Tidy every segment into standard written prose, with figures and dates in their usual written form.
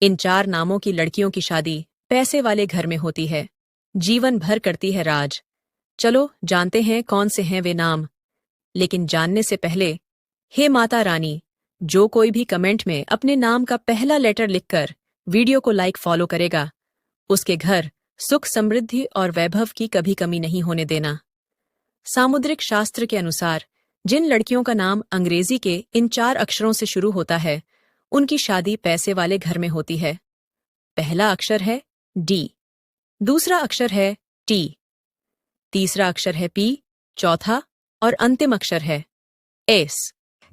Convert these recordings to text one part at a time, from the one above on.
इन 4 नामों की लड़कियों की शादी पैसे वाले घर में होती है, जीवन भर करती है राज। चलो जानते हैं कौन से हैं वे नाम। लेकिन जानने से पहले, हे माता रानी, जो कोई भी कमेंट में अपने नाम का पहला लेटर लिखकर वीडियो को लाइक फॉलो करेगा, उसके घर सुख समृद्धि और वैभव की कभी कमी नहीं होने देना। सामुद्रिक शास्त्र के अनुसार जिन लड़कियों का नाम अंग्रेजी के इन 4 अक्षरों से शुरू होता है, उनकी शादी पैसे वाले घर में होती है। पहला अक्षर है डी, दूसरा अक्षर है टी, तीसरा अक्षर है पी, चौथा और अंतिम अक्षर है एस।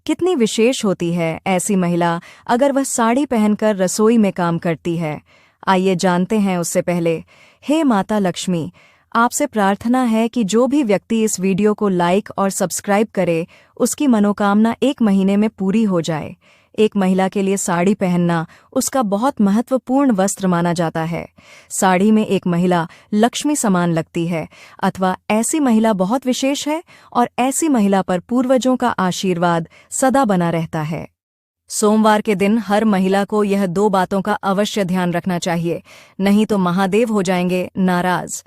कितनी विशेष होती है ऐसी महिला अगर वह साड़ी पहनकर रसोई में काम करती है। आइए जानते हैं उससे पहले। हे माता लक्ष्मी, आपसे प्रार्थना है कि जो भी व्यक्ति इस वीडियो को लाइक और सब्सक्राइब करे, उसकी मनोकामना 1 महीने में पूरी हो जाए। एक महिला के लिए साड़ी पहनना उसका बहुत महत्वपूर्ण वस्त्र माना जाता है। साड़ी में एक महिला लक्ष्मी समान लगती है, अथवा ऐसी महिला बहुत विशेष है और ऐसी महिला पर पूर्वजों का आशीर्वाद सदा बना रहता है। सोमवार के दिन हर महिला को यह 2 बातों का अवश्य ध्यान रखना चाहिए, नहीं तो महादेव हो जाएंगे नाराज।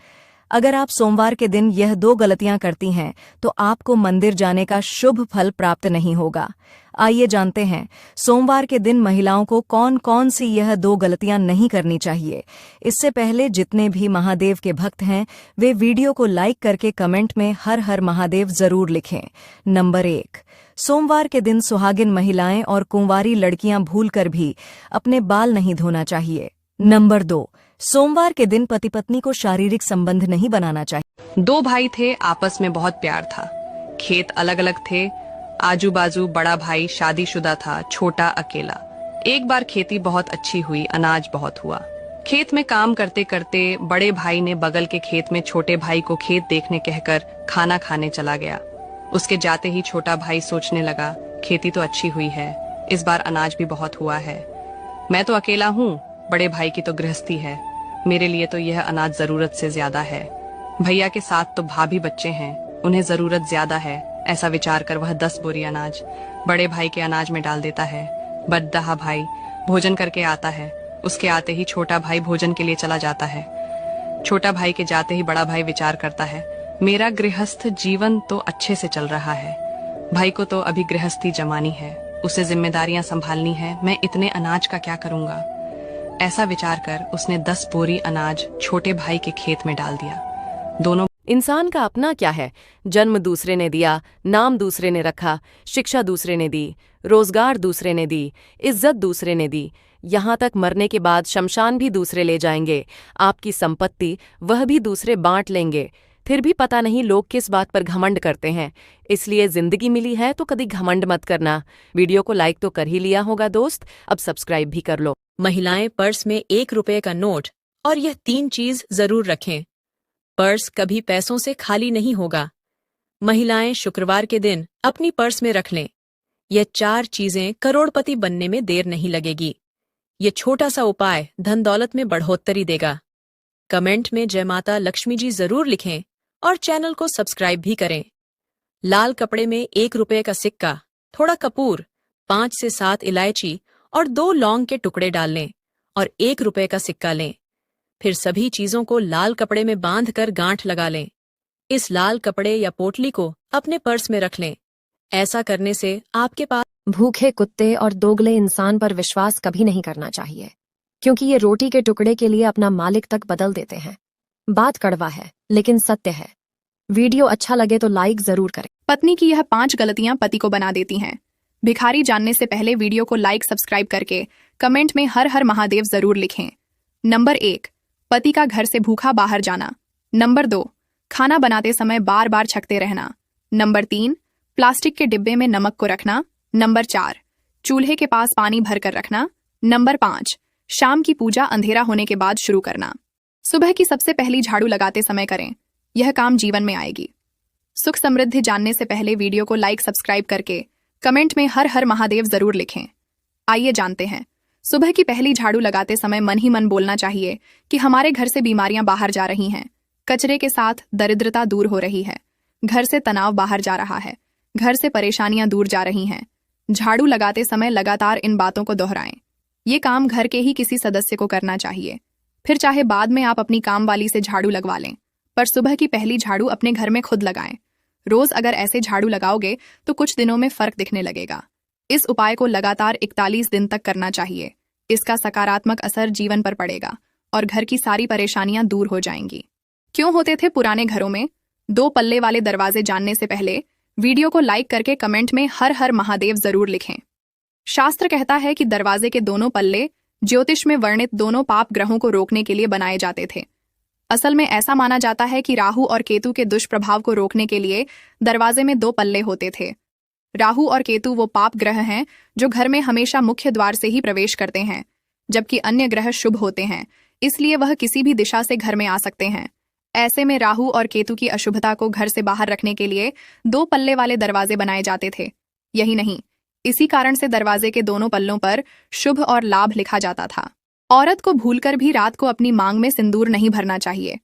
अगर आप सोमवार के दिन यह 2 गलतियां करती हैं तो आपको मंदिर जाने का शुभ फल प्राप्त नहीं होगा। आइए जानते हैं सोमवार के दिन महिलाओं को कौन कौन सी यह 2 गलतियां नहीं करनी चाहिए। इससे पहले जितने भी महादेव के भक्त हैं वे वीडियो को लाइक करके कमेंट में हर हर महादेव जरूर लिखें। नंबर 1, सोमवार के दिन सुहागिन महिलाएं और कुंवारी लड़कियां भूलकर भी अपने बाल नहीं धोना चाहिए। नंबर 2, सोमवार के दिन पति पत्नी को शारीरिक संबंध नहीं बनाना चाहिए। 2 भाई थे, आपस में बहुत प्यार था। खेत अलग अलग थे, आजू बाजू बड़ा भाई शादीशुदा था, छोटा अकेला। एक बार खेती बहुत अच्छी हुई, अनाज बहुत हुआ। खेत में काम करते करते बड़े भाई ने बगल के खेत में छोटे भाई को खेत देखने कहकर खाना खाने चला गया। उसके जाते ही छोटा भाई सोचने लगा, खेती तो अच्छी हुई है, इस बार अनाज भी बहुत हुआ है। मैं तो अकेला हूँ, बड़े भाई की तो गृहस्थी है, मेरे लिए तो यह अनाज जरूरत से ज्यादा है। भैया के साथ तो भाभी बच्चे हैं, उन्हें जरूरत ज्यादा है। ऐसा विचार कर वह 10 बोरी अनाज बड़े भाई के अनाज में डाल देता है। बद्दाहा भाई भोजन करके आता है, उसके आते ही छोटा भाई भोजन के लिए चला जाता है। छोटा भाई के जाते ही बड़ा भाई विचार करता है, मेरा गृहस्थ जीवन तो अच्छे से चल रहा है, भाई को तो अभी गृहस्थी जमानी है, उसे जिम्मेदारियां संभालनी है, मैं इतने अनाज का क्या करूंगा। ऐसा विचार कर उसने 10 बोरी अनाज छोटे भाई के खेत में डाल दिया। दोनों इंसान का अपना क्या है? जन्म दूसरे ने दिया, नाम दूसरे ने रखा, शिक्षा दूसरे ने दी, रोजगार दूसरे ने दी, इज्जत दूसरे ने दी, यहाँ तक मरने के बाद शमशान भी दूसरे ले जाएंगे, आपकी संपत्ति वह भी दूसरे बांट लेंगे। फिर भी पता नहीं लोग किस बात पर घमंड करते हैं। इसलिए जिंदगी मिली है तो कभी घमंड मत करना। वीडियो को लाइक तो कर ही लिया होगा दोस्त, अब सब्सक्राइब भी कर लो। महिलाएं पर्स में 1 रुपए का नोट और यह 3 चीज जरूर रखें। पर्स कभी पैसों से खाली नहीं होगा। महिलाएं शुक्रवार के दिन अपनी पर्स में रख लें। यह 4 चीजें करोड़पति बनने में देर नहीं लगेगी। ये छोटा सा उपाय धन दौलत में बढ़ोतरी देगा। कमेंट में जय माता लक्ष्मी जी जरूर लिखें और चैनल को सब्सक्राइब भी करें। लाल कपड़े में 1 रुपए का सिक्का, थोड़ा कपूर, 5 से 7 इलायची और 2 लौंग के टुकड़े डाल लें और 1 रुपए का सिक्का लें। फिर सभी चीजों को लाल कपड़े में बांधकर गांठ लगा लें। इस लाल कपड़े या पोटली को अपने पर्स में रख लें। ऐसा करने से आपके पास भूखे कुत्ते और दोगले इंसान पर विश्वास कभी नहीं करना चाहिए, क्योंकि ये रोटी के टुकड़े के लिए अपना मालिक तक बदल देते हैं। बात कड़वा है लेकिन सत्य है। वीडियो अच्छा लगे तो लाइक जरूर करें। पत्नी की यह 5 गलतियां पति को बना देती हैं। भिखारी जानने से पहले वीडियो को लाइक सब्सक्राइब करके कमेंट में हर हर महादेव जरूर लिखें। नंबर 1, पति का घर से भूखा बाहर जाना। नंबर 2, खाना बनाते समय बार बार छकते रहना। नंबर 3, प्लास्टिक के डिब्बे में नमक को रखना। नंबर 4, चूल्हे के पास पानी भरकर रखना। नंबर 5, शाम की पूजा अंधेरा होने के बाद शुरू करना। सुबह की सबसे पहली झाड़ू लगाते समय करें, यह काम जीवन में आएगी। सुख समृद्धि जानने से पहले वीडियो को लाइक सब्सक्राइब करके कमेंट में हर हर महादेव जरूर लिखें। आइए जानते हैं, सुबह की पहली झाड़ू लगाते समय मन ही मन बोलना चाहिए कि हमारे घर से बीमारियां बाहर जा रही हैं, कचरे के साथ दरिद्रता दूर हो रही है, घर से तनाव बाहर जा रहा है, घर से परेशानियां दूर जा रही हैं। झाड़ू लगाते समय लगातार इन बातों को दोहराएं। ये काम घर के ही किसी सदस्य को करना चाहिए। फिर चाहे बाद में आप अपनी काम वाली से झाड़ू लगवा लें, पर सुबह की पहली झाड़ू अपने घर में खुद लगाएं। रोज अगर ऐसे झाड़ू लगाओगे तो कुछ दिनों में फर्क दिखने लगेगा। इस उपाय को लगातार 41 दिन तक करना चाहिए। इसका सकारात्मक असर जीवन पर पड़ेगा और घर की सारी परेशानियां दूर हो जाएंगी। क्यों होते थे पुराने घरों में 2 पल्ले वाले दरवाजे? जानने से पहले वीडियो को लाइक करके कमेंट में हर हर महादेव जरूर लिखें। शास्त्र कहता है कि दरवाजे के दोनों पल्ले ज्योतिष में वर्णित दोनों पाप ग्रहों को रोकने के लिए बनाए जाते थे। असल में ऐसा माना जाता है कि राहु और केतु के दुष्प्रभाव को रोकने के लिए दरवाजे में 2 पल्ले होते थे। राहु और केतु वो पाप ग्रह हैं जो घर में हमेशा मुख्य द्वार से ही प्रवेश करते हैं, जबकि अन्य ग्रह शुभ होते हैं, इसलिए वह किसी भी दिशा से घर में आ सकते हैं। ऐसे में राहु और केतु की अशुभता को घर से बाहर रखने के लिए 2 पल्ले वाले दरवाजे बनाए जाते थे। यही नहीं, इसी कारण से दरवाजे के दोनों पल्लों पर शुभ और लाभ लिखा जाता था। औरत को भूलकर भी रात को अपनी मांग में सिंदूर नहीं भरना चाहिए।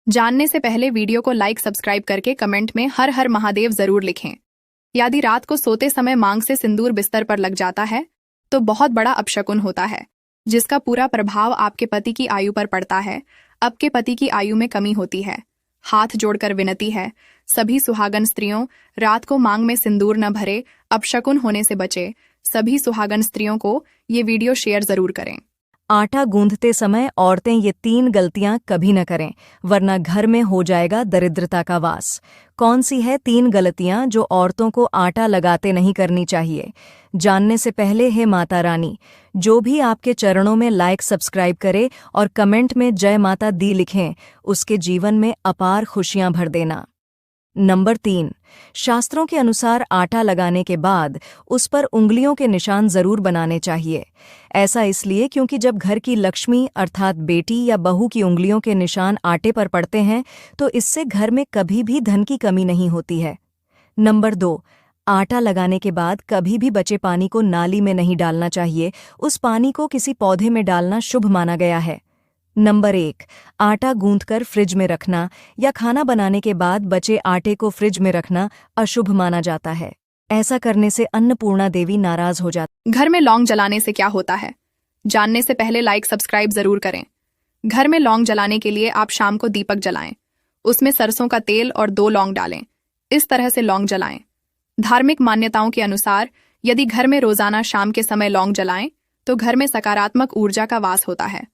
जानने से पहले वीडियो को लाइक सब्सक्राइब करके कमेंट में हर हर महादेव जरूर लिखें। यदि रात को सोते समय मांग से सिंदूर बिस्तर पर लग जाता है तो बहुत बड़ा अपशकुन होता है, जिसका पूरा प्रभाव आपके पति की आयु पर पड़ता है। आपके पति की आयु में कमी होती है। हाथ जोड़कर विनती है, सभी सुहागन स्त्रियों रात को मांग में सिंदूर न भरे, अपशकुन होने से बचे। सभी सुहागन स्त्रियों को ये वीडियो शेयर जरूर करें। आटा गूंथते समय औरतें ये 3 गलतियां कभी न करें, वरना घर में हो जाएगा दरिद्रता का वास। कौन सी है 3 गलतियां जो औरतों को आटा लगाते नहीं करनी चाहिए? जानने से पहले हे माता रानी, जो भी आपके चरणों में लाइक सब्सक्राइब करे और कमेंट में जय माता दी लिखें, उसके जीवन में अपार खुशियां भर देना। नंबर 3, शास्त्रों के अनुसार आटा लगाने के बाद उस पर उंगलियों के निशान जरूर बनाने चाहिए। ऐसा इसलिए क्योंकि जब घर की लक्ष्मी अर्थात बेटी या बहू की उंगलियों के निशान आटे पर पड़ते हैं तो इससे घर में कभी भी धन की कमी नहीं होती है। नंबर 2, आटा लगाने के बाद कभी भी बचे पानी को नाली में नहीं डालना चाहिए। उस पानी को किसी पौधे में डालना शुभ माना गया है। नंबर 1, आटा गूंथकर फ्रिज में रखना या खाना बनाने के बाद बचे आटे को फ्रिज में रखना अशुभ माना जाता है। ऐसा करने से अन्नपूर्णा देवी नाराज हो जाती। घर में लौंग जलाने से क्या होता है? जानने से पहले लाइक सब्सक्राइब जरूर करें। घर में लौंग जलाने के लिए आप शाम को दीपक जलाएं, उसमें सरसों का तेल और 2 लौंग डालें। इस तरह से लौंग जलाएं। धार्मिक मान्यताओं के अनुसार यदि घर में रोजाना शाम के समय लौंग जलाएं तो घर में सकारात्मक ऊर्जा का वास होता है।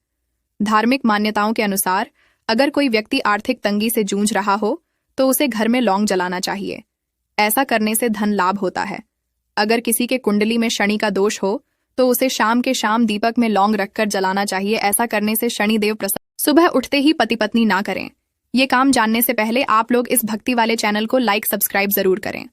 धार्मिक मान्यताओं के अनुसार अगर कोई व्यक्ति आर्थिक तंगी से जूझ रहा हो तो उसे घर में लौंग जलाना चाहिए। ऐसा करने से धन लाभ होता है। अगर किसी के कुंडली में शनि का दोष हो तो उसे शाम के शाम दीपक में लौंग रखकर जलाना चाहिए। ऐसा करने से शनि देव प्रसन्न। सुबह उठते ही पति पत्नी ना करें ये काम। जानने से पहले आप लोग इस भक्ति वाले चैनल को लाइक सब्सक्राइब जरूर करें।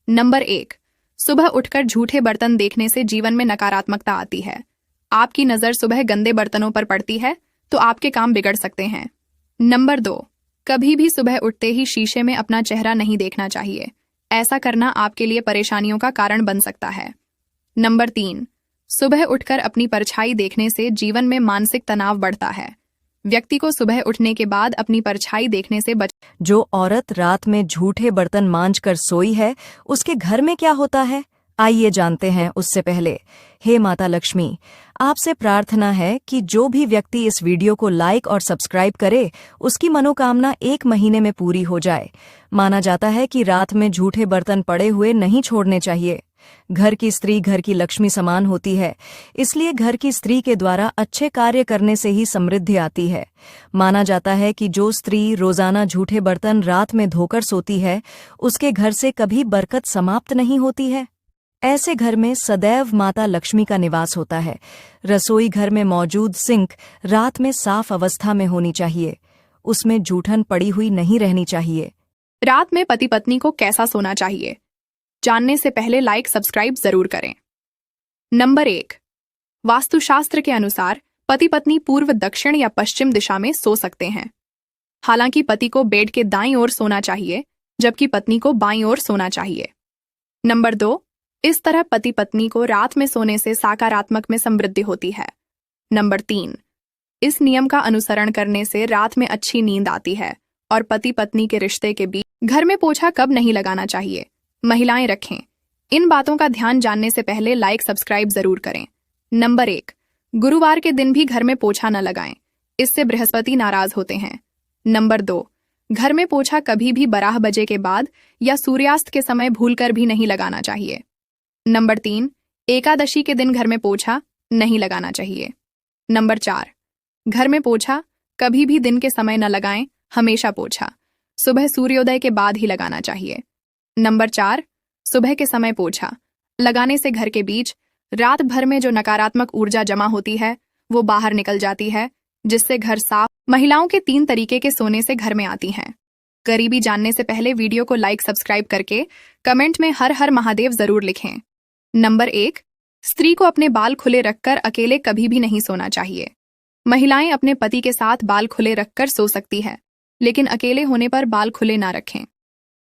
नंबर 1, सुबह उठकर झूठे बर्तन देखने से जीवन में नकारात्मकता आती है। आपकी नजर सुबह गंदे बर्तनों पर पड़ती है तो आपके काम बिगड़ सकते हैं। नंबर 2, कभी भी सुबह उठते ही शीशे में अपना चेहरा नहीं देखना चाहिए। ऐसा करना आपके लिए परेशानियों का कारण बन सकता है। नंबर 3, सुबह उठकर अपनी परछाई देखने से जीवन में मानसिक तनाव बढ़ता है। व्यक्ति को सुबह उठने के बाद अपनी परछाई देखने से जो औरत रात में झूठे बर्तन मांझ कर सोई है उसके घर में क्या होता है, आइए जानते हैं। उससे पहले हे माता लक्ष्मी, आपसे प्रार्थना है कि जो भी व्यक्ति इस वीडियो को लाइक और सब्सक्राइब करे उसकी मनोकामना 1 महीने में पूरी हो जाए। माना जाता है कि रात में झूठे बर्तन पड़े हुए नहीं छोड़ने चाहिए। घर की स्त्री घर की लक्ष्मी समान होती है, इसलिए घर की स्त्री के द्वारा अच्छे कार्य करने से ही समृद्धि आती है। माना जाता है कि जो स्त्री रोजाना झूठे बर्तन रात में धोकर सोती है उसके घर से कभी बरकत समाप्त नहीं होती है। ऐसे घर में सदैव माता लक्ष्मी का निवास होता है। रसोई घर में मौजूद सिंक रात में साफ अवस्था में होनी चाहिए, उसमें जूठन पड़ी हुई नहीं रहनी चाहिए। रात में पति पत्नी को कैसा सोना चाहिए? जानने से पहले लाइक सब्सक्राइब जरूर करें। नंबर 1, वास्तुशास्त्र के अनुसार पति पत्नी पूर्व, दक्षिण या पश्चिम दिशा में सो सकते हैं। हालांकि पति को बेड के दाईं ओर सोना चाहिए जबकि पत्नी को बाईं ओर सोना चाहिए। नंबर 2, इस तरह पति पत्नी को रात में सोने से सकारात्मक में समृद्धि होती है। नंबर 3, इस नियम का अनुसरण करने से रात में अच्छी नींद आती है और पति पत्नी के रिश्ते के बीच। घर में पोछा कब नहीं लगाना चाहिए? महिलाएं रखें इन बातों का ध्यान। जानने से पहले लाइक सब्सक्राइब जरूर करें। नंबर 1, गुरुवार के दिन भी घर में पोछा न लगाएं, इससे बृहस्पति नाराज होते हैं। नंबर 2, घर में पोछा कभी भी 12 बजे के बाद या सूर्यास्त के समय भूलकर भी नहीं लगाना चाहिए। नंबर 3, एकादशी के दिन घर में पोछा नहीं लगाना चाहिए। नंबर 4, घर में पोछा कभी भी दिन के समय न लगाएं, हमेशा पोछा सुबह सूर्योदय के बाद ही लगाना चाहिए। नंबर 4, सुबह के समय पोछा लगाने से घर के बीच रात भर में जो नकारात्मक ऊर्जा जमा होती है वो बाहर निकल जाती है, जिससे घर साफ। महिलाओं के 3 तरीके के सोने से घर में आती हैं। गरीबी जानने से पहले वीडियो को लाइक सब्सक्राइब करके कमेंट में हर हर महादेव जरूर लिखें। नंबर 1, स्त्री को अपने बाल खुले रखकर अकेले कभी भी नहीं सोना चाहिए। महिलाएं अपने पति के साथ बाल खुले रखकर सो सकती है, लेकिन अकेले होने पर बाल खुले ना रखें।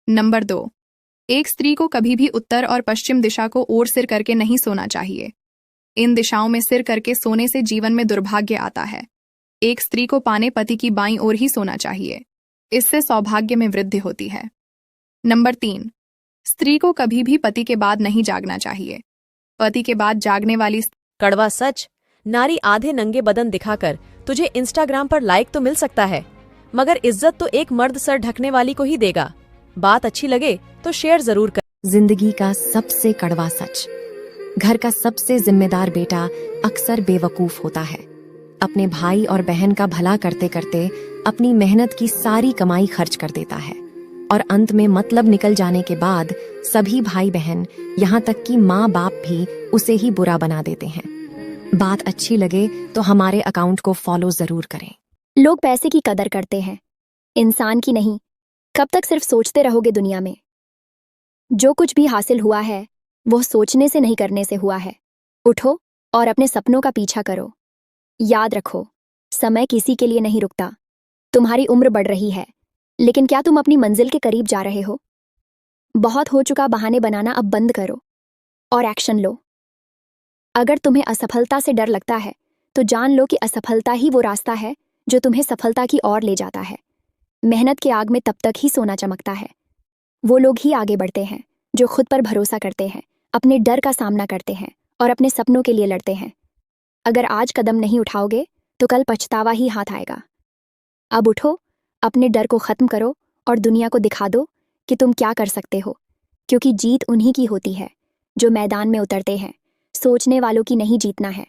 नंबर 2, एक स्त्री को कभी भी उत्तर और पश्चिम दिशा को ओर सिर करके नहीं सोना चाहिए। इन दिशाओं में सिर करके सोने से जीवन में दुर्भाग्य आता है। एक स्त्री को पाने पति की बाईं ओर ही सोना चाहिए, इससे सौभाग्य में वृद्धि होती है। नंबर 3, स्त्री को कभी भी पति के बाद नहीं जागना चाहिए। पति के बाद जागने वाली कड़वा सच, नारी आधे नंगे बदन दिखाकर तुझे इंस्टाग्राम पर लाइक तो मिल सकता है, मगर इज्जत तो एक मर्द सर ढकने वाली को ही देगा। बात अच्छी लगे तो शेयर जरूर कर। जिंदगी का सबसे कड़वा सच, घर का सबसे जिम्मेदार बेटा अक्सर बेवकूफ होता है। अपने भाई और बहन का भला करते करते अपनी मेहनत की सारी कमाई खर्च कर देता है और अंत में मतलब निकल जाने के बाद सभी भाई बहन यहाँ तक कि माँ बाप भी उसे ही बुरा बना देते हैं। बात अच्छी लगे तो हमारे अकाउंट को फॉलो जरूर करें। लोग पैसे की कदर करते हैं, इंसान की नहीं। कब तक सिर्फ सोचते रहोगे दुनिया में? जो कुछ भी हासिल हुआ है वो सोचने से नहीं करने से हुआ है। उठो और अपने सपनों का पीछा करो। याद रखो, समय किसी के लिए नहीं रुकता। तुम्हारी उम्र बढ़ रही है, लेकिन क्या तुम अपनी मंजिल के करीब जा रहे हो? बहुत हो चुका बहाने बनाना, अब बंद करो और एक्शन लो। अगर तुम्हें असफलता से डर लगता है तो जान लो कि असफलता ही वो रास्ता है जो तुम्हें सफलता की ओर ले जाता है। मेहनत के आग में तब तक ही सोना चमकता है। वो लोग ही आगे बढ़ते हैं जो खुद पर भरोसा करते हैं, अपने डर का सामना करते हैं और अपने सपनों के लिए लड़ते हैं। अगर आज कदम नहीं उठाओगे तो कल पछतावा ही हाथ आएगा। अब उठो, अपने डर को खत्म करो और दुनिया को दिखा दो कि तुम क्या कर सकते हो, क्योंकि जीत उन्हीं की होती है जो मैदान में उतरते हैं। सोचने वालों की नहीं जीतना है।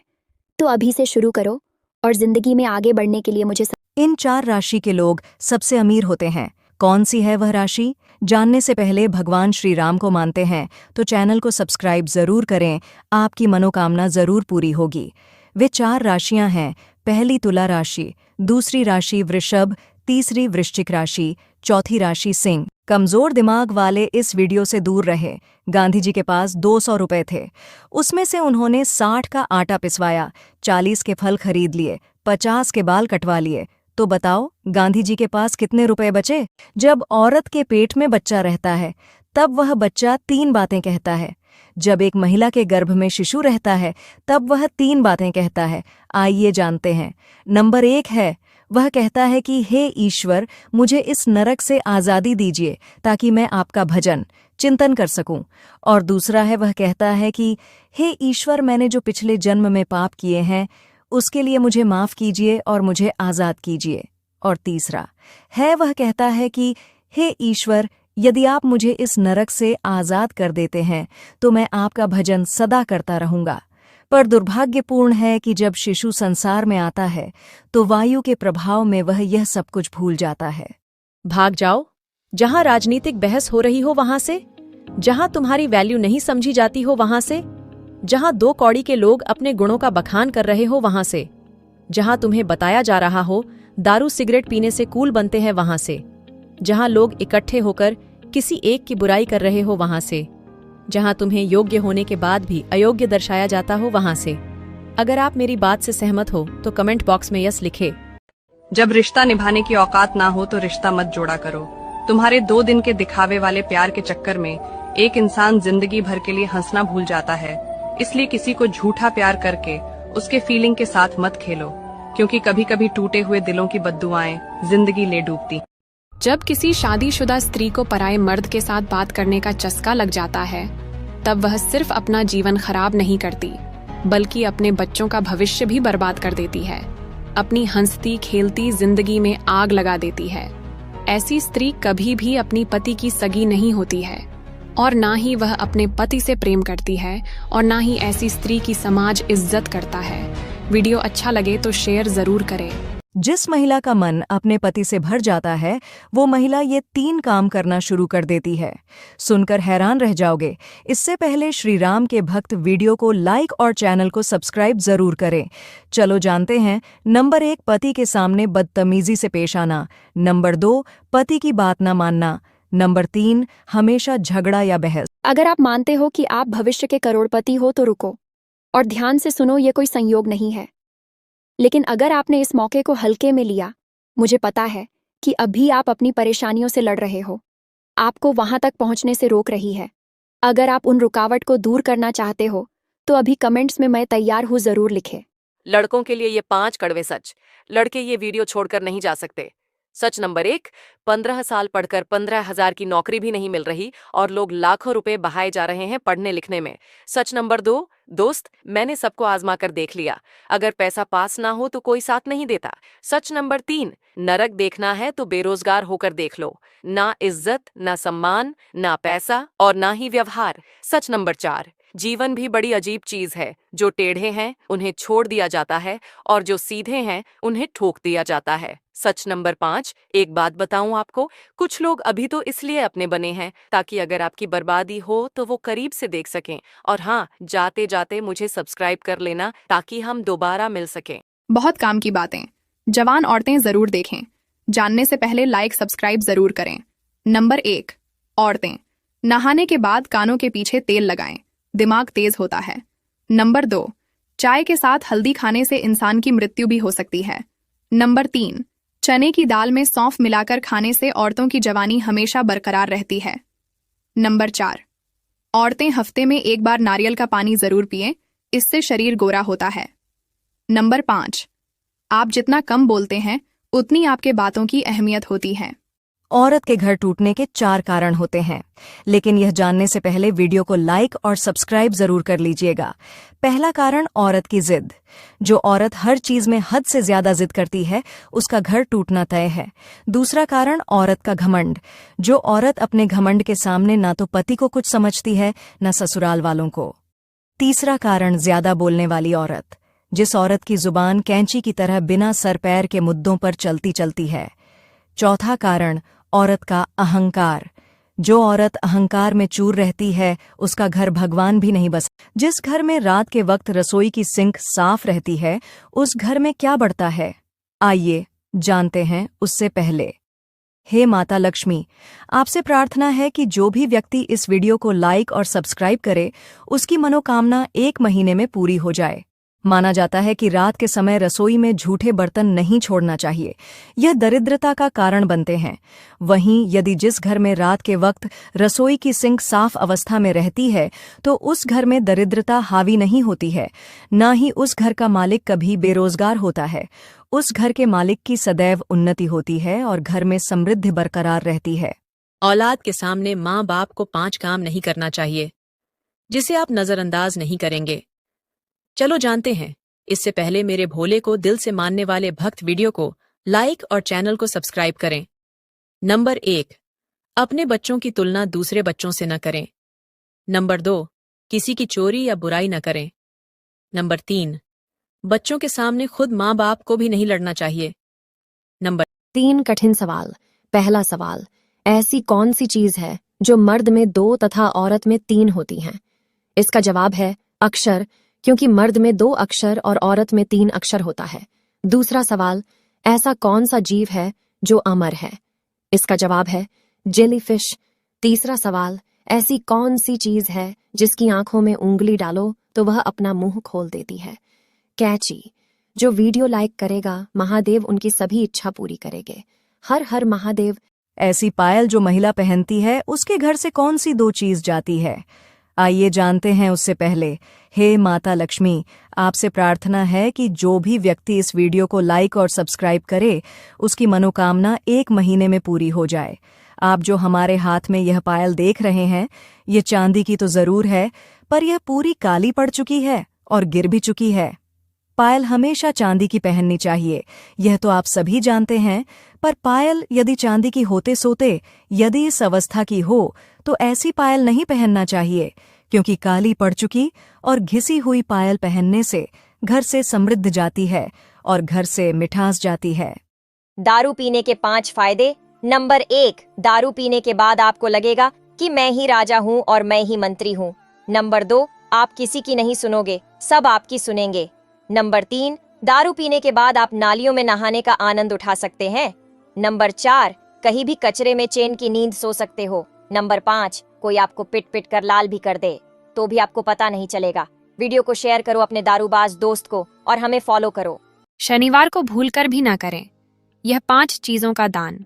तो अभी से शुरू करो और जिंदगी में आगे बढ़ने के लिए मुझे इन 4 राशि के लोग सबसे अमीर होते हैं। कौन सी है वह राशि? जानने से पहले भगवान श्री राम को मानते हैं तो चैनल को सब्सक्राइब जरूर करें, आपकी मनोकामना जरूर पूरी होगी। वे 4 राशियां हैं। पहली तुला राशि, दूसरी राशि वृषभ, तीसरी वृश्चिक राशि, चौथी राशि सिंह। कमजोर दिमाग वाले इस वीडियो से दूर रहे। गांधी जी के पास 200 रुपए थे, उसमें से उन्होंने 60 का आटा पिसवाया, 40 के फल खरीद लिए, 50 के बाल कटवा लिए। तो बताओ गांधी जी के पास कितने रुपए बचे? जब औरत के पेट में बच्चा रहता है तब वह बच्चा 3 बातें कहता है। जब एक महिला के गर्भ में शिशु रहता है तब वह 3 बातें कहता है। आइए जानते हैं। नंबर 1 है, वह कहता है कि हे ईश्वर, मुझे इस नरक से आज़ादी दीजिए ताकि मैं आपका भजन चिंतन कर सकूं। और दूसरा है, वह कहता है कि हे ईश्वर, मैंने जो पिछले जन्म में पाप किए हैं उसके लिए मुझे माफ़ कीजिए और मुझे आज़ाद कीजिए। और तीसरा है, वह कहता है कि हे ईश्वर, यदि आप मुझे इस नरक से आज़ाद कर देते हैं तो मैं आपका भजन सदा करता रहूंगा। पर दुर्भाग्यपूर्ण है कि जब शिशु संसार में आता है तो वायु के प्रभाव में वह यह सब कुछ भूल जाता है। भाग जाओ, जहां राजनीतिक बहस हो रही हो वहां से, जहां तुम्हारी वैल्यू नहीं समझी जाती हो वहां से, जहां 2 कौड़ी के लोग अपने गुणों का बखान कर रहे हो वहां से, जहां तुम्हें बताया जा रहा हो दारू सिगरेट पीने से कूल बनते हैं वहां से, जहां लोग इकट्ठे होकर किसी एक की बुराई कर रहे हो वहां से, जहां तुम्हें योग्य होने के बाद भी अयोग्य दर्शाया जाता हो वहां से। अगर आप मेरी बात से सहमत हो तो कमेंट बॉक्स में यस लिखे। जब रिश्ता निभाने की औकात ना हो तो रिश्ता मत जोड़ा करो। तुम्हारे 2 दिन के दिखावे वाले प्यार के चक्कर में एक इंसान जिंदगी भर के लिए हंसना भूल जाता है। इसलिए किसी को झूठा प्यार करके उसके फीलिंग के साथ मत खेलो, क्योंकि कभी कभी टूटे हुए दिलों की बद्दुआएं जिंदगी ले डूबती। जब किसी शादीशुदा स्त्री को पराये मर्द के साथ बात करने का चस्का लग जाता है, तब वह सिर्फ अपना जीवन खराब नहीं करती, बल्कि अपने बच्चों का भविष्य भी बर्बाद कर देती है। अपनी हंसती खेलती जिंदगी में आग लगा देती है। ऐसी स्त्री कभी भी अपनी पति की सगी नहीं होती है और ना ही वह अपने पति से प्रेम करती है और ना ही ऐसी स्त्री की समाज इज्जत करता है। वीडियो अच्छा लगे तो शेयर जरूर करें। जिस महिला का मन अपने पति से भर जाता है वो महिला ये 3 काम करना शुरू कर देती है। सुनकर हैरान रह जाओगे। इससे पहले श्री राम के भक्त वीडियो को लाइक और चैनल को सब्सक्राइब जरूर करें। चलो जानते हैं। नंबर 1, पति के सामने बदतमीजी से पेश आना। नंबर 2, पति की बात न मानना। नंबर 3, हमेशा झगड़ा या बहस। अगर आप मानते हो कि आप भविष्य के करोड़पति हो तो रुको और ध्यान से सुनो, ये कोई संयोग नहीं है। लेकिन अगर आपने इस मौके को हल्के में लिया, मुझे पता है कि अभी आप अपनी परेशानियों से लड़ रहे हो, आपको वहां तक पहुंचने से रोक रही है। अगर आप उन रुकावट को दूर करना चाहते हो तो अभी कमेंट्स में मैं तैयार हूं जरूर लिखें। लड़कों के लिए ये 5 कड़वे सच। लड़के ये वीडियो छोड़कर नहीं जा सकते। सच नंबर 1, 15 साल पढ़कर 15,000 की नौकरी भी नहीं मिल रही और लोग लाखों रुपए बहाए जा रहे हैं पढ़ने लिखने में। सच नंबर 2, दोस्त, मैंने सबको आजमा कर देख लिया, अगर पैसा पास ना हो तो कोई साथ नहीं देता। सच नंबर 3, नरक देखना है तो बेरोजगार होकर देख लो, ना इज्जत, ना सम्मान, ना पैसा और ना ही व्यवहार। सच नंबर 4, जीवन भी बड़ी अजीब चीज है। जो टेढ़े हैं उन्हें छोड़ दिया जाता है और जो सीधे हैं उन्हें ठोक दिया जाता है। सच नंबर 5, एक बात बताऊं आपको, कुछ लोग अभी तो इसलिए अपने बने हैं ताकि अगर आपकी बर्बादी हो तो वो करीब से देख सकें। और हाँ, जाते जाते मुझे सब्सक्राइब कर लेना ताकि हम दोबारा मिल सकें। बहुत काम की बातें जवान औरतें जरूर देखें। जानने से पहले लाइक सब्सक्राइब जरूर करें। नंबर 1, औरतें नहाने के बाद कानों के पीछे तेल लगाएं, दिमाग तेज होता है। नंबर 2, चाय के साथ हल्दी खाने से इंसान की मृत्यु भी हो सकती है। नंबर 3, चने की दाल में सौंफ मिलाकर खाने से औरतों की जवानी हमेशा बरकरार रहती है। नंबर 4, औरतें हफ्ते में 1 बार नारियल का पानी जरूर पिएं, इससे शरीर गोरा होता है। नंबर 5, आप जितना कम बोलते हैं उतनी आपके बातों की अहमियत होती है। औरत के घर टूटने के 4 कारण होते हैं, लेकिन यह जानने से पहले वीडियो को लाइक और सब्सक्राइब जरूर कर लीजिएगा। पहला कारण, औरत की जिद। जो औरत हर चीज में हद से ज्यादा जिद करती है उसका घर टूटना तय है। दूसरा कारण, औरत का घमंड। जो औरत अपने घमंड के सामने ना तो पति को कुछ समझती है न ससुराल वालों को। तीसरा कारण, ज्यादा बोलने वाली औरत। जिस औरत की जुबान कैंची की तरह बिना सर पैर के मुद्दों पर चलती चलती है। चौथा कारण, औरत का अहंकार। जो औरत अहंकार में चूर रहती है उसका घर भगवान भी नहीं बस। जिस घर में रात के वक्त रसोई की सिंक साफ रहती है उस घर में क्या बढ़ता है, आइए जानते हैं उससे पहले। हे माता लक्ष्मी, आपसे प्रार्थना है कि जो भी व्यक्ति इस वीडियो को लाइक और सब्सक्राइब करे उसकी मनोकामना 1 महीने में पूरी हो जाए। माना जाता है कि रात के समय रसोई में झूठे बर्तन नहीं छोड़ना चाहिए, यह दरिद्रता का कारण बनते हैं। वहीं यदि जिस घर में रात के वक्त रसोई की सिंक साफ अवस्था में रहती है तो उस घर में दरिद्रता हावी नहीं होती है, ना ही उस घर का मालिक कभी बेरोजगार होता है। उस घर के मालिक की सदैव उन्नति होती है और घर में समृद्धि बरकरार रहती है। औलाद के सामने माँ बाप को 5 काम नहीं करना चाहिए जिसे आप नजरअंदाज नहीं करेंगे। चलो जानते हैं। इससे पहले मेरे भोले को दिल से मानने वाले भक्त वीडियो को लाइक और चैनल को सब्सक्राइब करें। नंबर 1, अपने बच्चों की तुलना दूसरे बच्चों से न करें। नंबर 2, किसी की चोरी या बुराई न करें। नंबर 3, बच्चों के सामने खुद माँ बाप को भी नहीं लड़ना चाहिए। नंबर 3 कठिन सवाल। पहला सवाल, ऐसी कौन सी चीज है जो मर्द में 2 तथा औरत में 3 होती हैं? इसका जवाब है अक्षर, क्योंकि मर्द में 2 अक्षर और औरत में 3 अक्षर होता है। दूसरा सवाल, ऐसा कौन सा जीव है जो अमर है? इसका जवाब है जेलीफिश। तीसरा सवाल, ऐसी कौन सी चीज है जिसकी आंखों में उंगली डालो तो वह अपना मुंह खोल देती है? कैची। जो वीडियो लाइक करेगा महादेव उनकी सभी इच्छा पूरी करेंगे। हर हर महादेव। ऐसी पायल जो महिला पहनती है उसके घर से कौन सी 2 चीज जाती है, आइए जानते हैं उससे पहले। हे माता लक्ष्मी, आपसे प्रार्थना है कि जो भी व्यक्ति इस वीडियो को लाइक और सब्सक्राइब करे उसकी मनोकामना 1 महीने में पूरी हो जाए। आप जो हमारे हाथ में यह पायल देख रहे हैं ये चांदी की तो जरूर है, पर यह पूरी काली पड़ चुकी है और गिर भी चुकी है। पायल हमेशा चांदी की पहननी चाहिए, यह तो आप सभी जानते हैं, पर पायल यदि चांदी की होते सोते यदि इस अवस्था की हो तो ऐसी पायल नहीं पहनना चाहिए, क्योंकि काली पड़ चुकी और घिसी हुई पायल पहनने से घर से समृद्ध जाती है और घर से मिठास जाती है। दारू पीने के 5 फायदे। नंबर 1, दारू पीने के बाद आपको लगेगा कि मैं ही राजा हूँ और मैं ही मंत्री हूँ। नंबर 2, आप किसी की नहीं सुनोगे, सब आपकी सुनेंगे। नंबर 3, दारू पीने के बाद आप नालियों में नहाने का आनंद उठा सकते हैं। नंबर 4, कहीं भी कचरे में चैन की नींद सो सकते हो। नंबर 5, कोई आपको पिट पिट कर लाल भी कर दे तो भी आपको पता नहीं चलेगा। वीडियो को शेयर करो अपने दारूबाज दोस्त को और हमें फॉलो करो। शनिवार को भूलकर भी ना करें यह 5 चीजों का दान,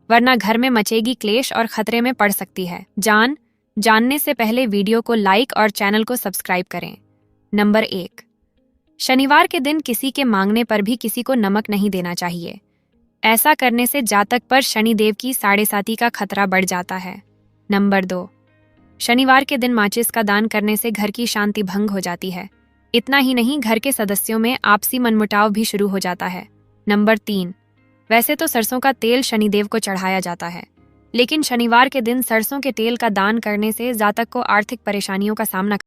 वरना घर में मचेगी क्लेश और खतरे में पड़ सकती है। जानने से पहले वीडियो को लाइक और चैनल को सब्सक्राइब करें। नंबर 1, शनिवार के दिन किसी के मांगने पर भी किसी को नमक नहीं देना चाहिए। ऐसा करने से जातक पर शनिदेव की 7.5 का खतरा बढ़ जाता है। नंबर 2, शनिवार के दिन माचिस का दान करने से घर की शांति भंग हो जाती है। इतना ही नहीं, घर के सदस्यों में आपसी मनमुटाव भी शुरू हो जाता है। नंबर 3, वैसे तो सरसों का तेल शनिदेव को चढ़ाया जाता है, लेकिन शनिवार के दिन सरसों के तेल का दान करने से जातक को आर्थिक परेशानियों का सामना